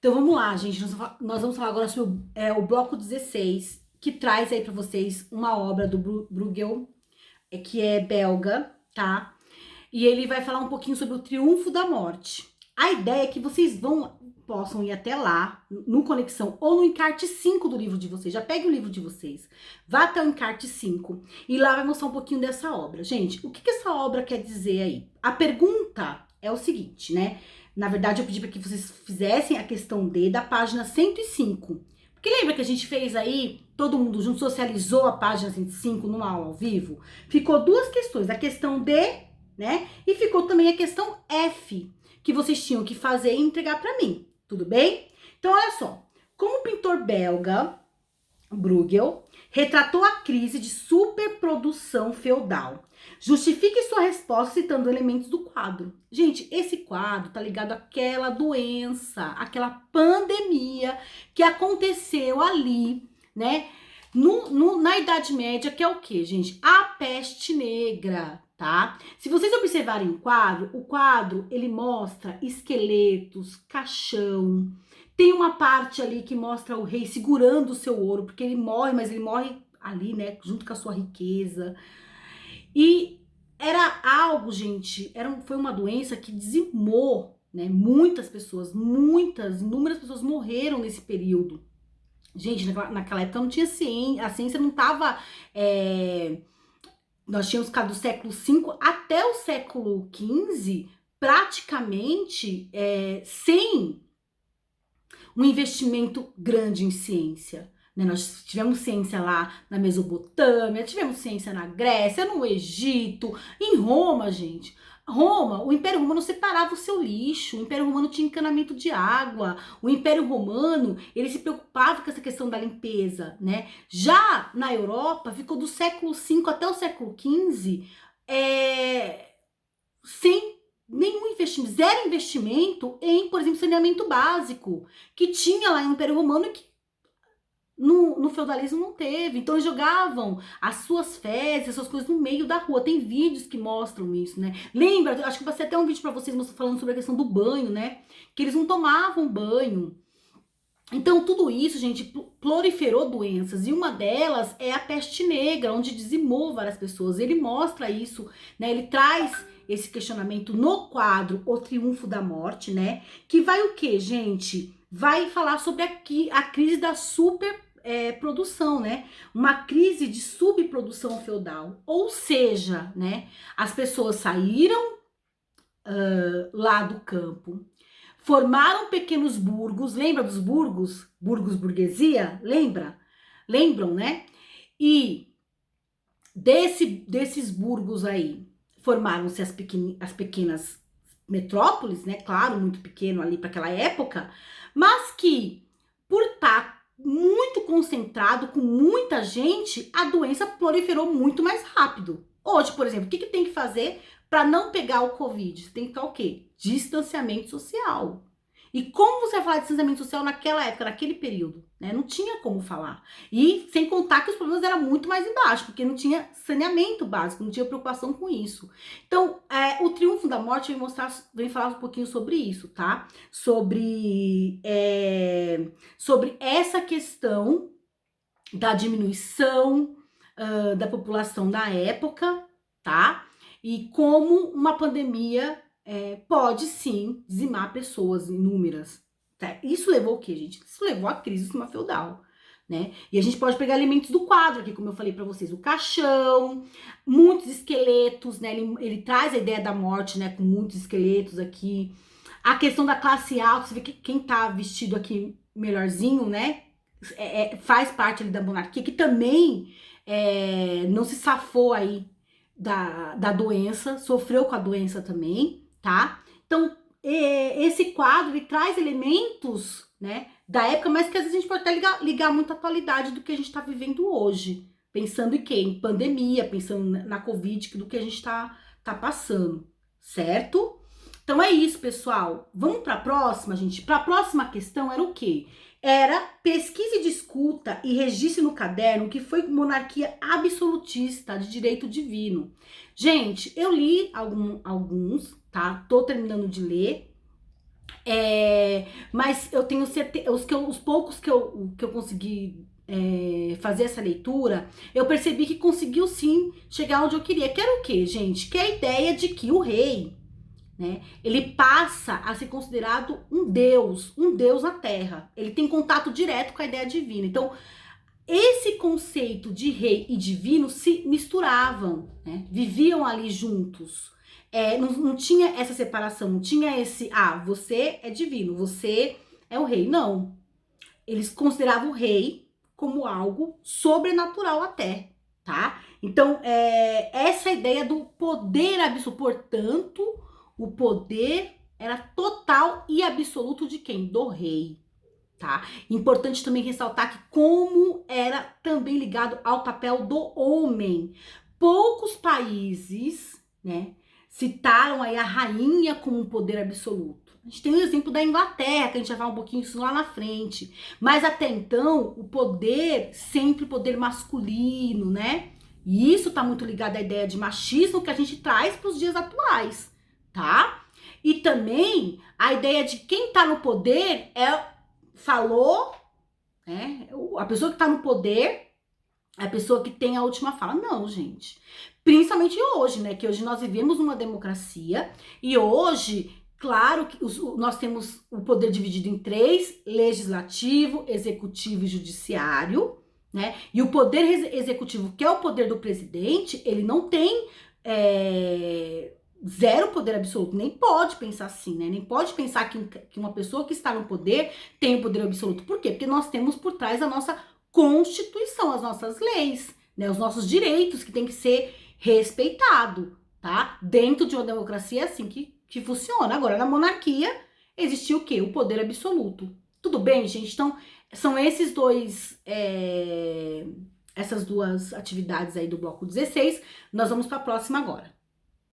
Então vamos lá, gente. Nós vamos falar agora sobre o bloco 16, que traz aí para vocês uma obra do Bruegel, que é belga, tá? E ele vai falar um pouquinho sobre o triunfo da morte. A ideia é que vocês possam ir até lá, no Conexão ou no encarte 5 do livro de vocês. Já pegue o livro de vocês, vá até o encarte 5 e lá vai mostrar um pouquinho dessa obra. Gente, o que essa obra quer dizer aí? A pergunta é o seguinte, né? Na verdade, eu pedi para que vocês fizessem a questão D da página 105. Porque lembra que a gente fez aí, todo mundo junto socializou a página 105 numa aula ao vivo? Ficou duas questões, a questão D, né? E ficou também a questão F, que vocês tinham que fazer e entregar para mim, tudo bem? Então, olha só, como o pintor belga, Bruegel, retratou a crise de superprodução feudal. Justifique sua resposta citando elementos do quadro. Gente, esse quadro tá ligado àquela doença, àquela pandemia que aconteceu ali, né? Na Idade Média, que é o que, gente? A peste negra, tá? Se vocês observarem o quadro, ele mostra esqueletos, caixão. Tem uma parte ali que mostra o rei segurando o seu ouro, porque ele morre, mas ele morre ali, né, junto com a sua riqueza. E era algo, gente, foi uma doença que dizimou, né, muitas pessoas, inúmeras pessoas morreram nesse período. Gente, naquela época não tinha ciência, a ciência não estava. Nós tínhamos ficado do século V até o século XV, praticamente sem um investimento grande em ciência. Né? Nós tivemos ciência lá na Mesopotâmia, tivemos ciência na Grécia, no Egito, em Roma, gente. Roma, o Império Romano separava o seu lixo, o Império Romano tinha encanamento de água, o Império Romano, ele se preocupava com essa questão da limpeza, né? Já na Europa, ficou do século V até o século XV sem nenhum investimento, zero investimento em, por exemplo, saneamento básico, que tinha lá no Império Romano e que no feudalismo não teve. Então eles jogavam as suas fezes, as suas coisas no meio da rua. Tem vídeos que mostram isso, né? Lembra? Acho que passei até um vídeo pra vocês falando sobre a questão do banho, né? Que eles não tomavam banho. Então tudo isso, gente, proliferou doenças. E uma delas é a peste negra, onde dizimou várias pessoas. Ele mostra isso, né? Ele traz esse questionamento no quadro O Triunfo da Morte, né? Que vai o quê, gente? Vai falar sobre a crise da superprodução, né? Uma crise de subprodução feudal. Ou seja, né? As pessoas saíram lá do campo, formaram pequenos burgos, lembra dos burgos? Burgos burguesia? Lembram, né? E desses burgos aí, formaram-se as pequenas metrópoles, né? Claro, muito pequeno ali para aquela época, mas que, por estar muito concentrado com muita gente, a doença proliferou muito mais rápido. Hoje, por exemplo, o que tem que fazer para não pegar o Covid? Você tem que ficar o quê? Distanciamento social. E como você vai falar de distanciamento social naquela época, naquele período? Né? Não tinha como falar. E sem contar que os problemas eram muito mais embaixo, porque não tinha saneamento básico, não tinha preocupação com isso. Então, o Triunfo da Morte vem falar um pouquinho sobre isso, tá? Sobre essa questão da diminuição da população da época, tá? E como uma pandemia pode sim dizimar pessoas inúmeras. Tá? Isso levou o quê, gente? Isso levou à crise do sistema feudal. Né? E a gente pode pegar elementos do quadro aqui, como eu falei para vocês, o caixão, muitos esqueletos, né? Ele traz a ideia da morte, né? Com muitos esqueletos aqui. A questão da classe alta, você vê que quem tá vestido aqui melhorzinho, né? Faz parte ali da monarquia, que também não se safou aí da doença, sofreu com a doença também, tá? Então, esse quadro, ele traz elementos, né, da época, mas que às vezes a gente pode até ligar muito à atualidade do que a gente tá vivendo hoje. Pensando em quê? Em pandemia, pensando na Covid, do que a gente tá passando, certo? Então é isso, pessoal. Vamos para a próxima, gente? Para a próxima questão era o quê? Era pesquise, discuta e registre no caderno que foi monarquia absolutista de direito divino. Gente, eu li alguns, tá? Tô terminando de ler. Mas eu tenho certeza, os poucos que eu consegui fazer essa leitura, eu percebi que conseguiu sim chegar onde eu queria. Que era o quê, gente? Que é a ideia de que o rei, né, ele passa a ser considerado um deus na Terra. Ele tem contato direto com a ideia divina. Então, esse conceito de rei e divino se misturavam, né? Viviam ali juntos. Não tinha essa separação, não tinha esse, você é divino, você é o rei. Não. Eles consideravam o rei como algo sobrenatural até, tá? Então, essa ideia do poder absoluto, portanto, o poder era total e absoluto de quem? Do rei. Tá? Importante também ressaltar que como era também ligado ao papel do homem. Poucos países, né, citaram aí a rainha como um poder absoluto. A gente tem o exemplo da Inglaterra, que a gente vai falar um pouquinho isso lá na frente. Mas até então, o poder, sempre poder masculino, né? E isso tá muito ligado à ideia de machismo que a gente traz para os dias atuais, tá? E também a ideia de quem tá no poder falou, né? A pessoa que tá no poder é a pessoa que tem a última fala. Não, gente. Principalmente hoje, né? Que hoje nós vivemos uma democracia e hoje, claro que nós temos o poder dividido em três: legislativo, executivo e judiciário, né? E o poder executivo, que é o poder do presidente, ele não tem zero poder absoluto, nem pode pensar assim, né? Nem pode pensar que uma pessoa que está no poder tem o poder absoluto. Por quê? Porque nós temos por trás a nossa Constituição, as nossas leis, né? Os nossos direitos que tem que ser respeitado, tá? Dentro de uma democracia é assim que funciona. Agora, na monarquia, existiu o quê? O poder absoluto. Tudo bem, gente? Então, são essas duas atividades aí do bloco 16. Nós vamos para a próxima agora.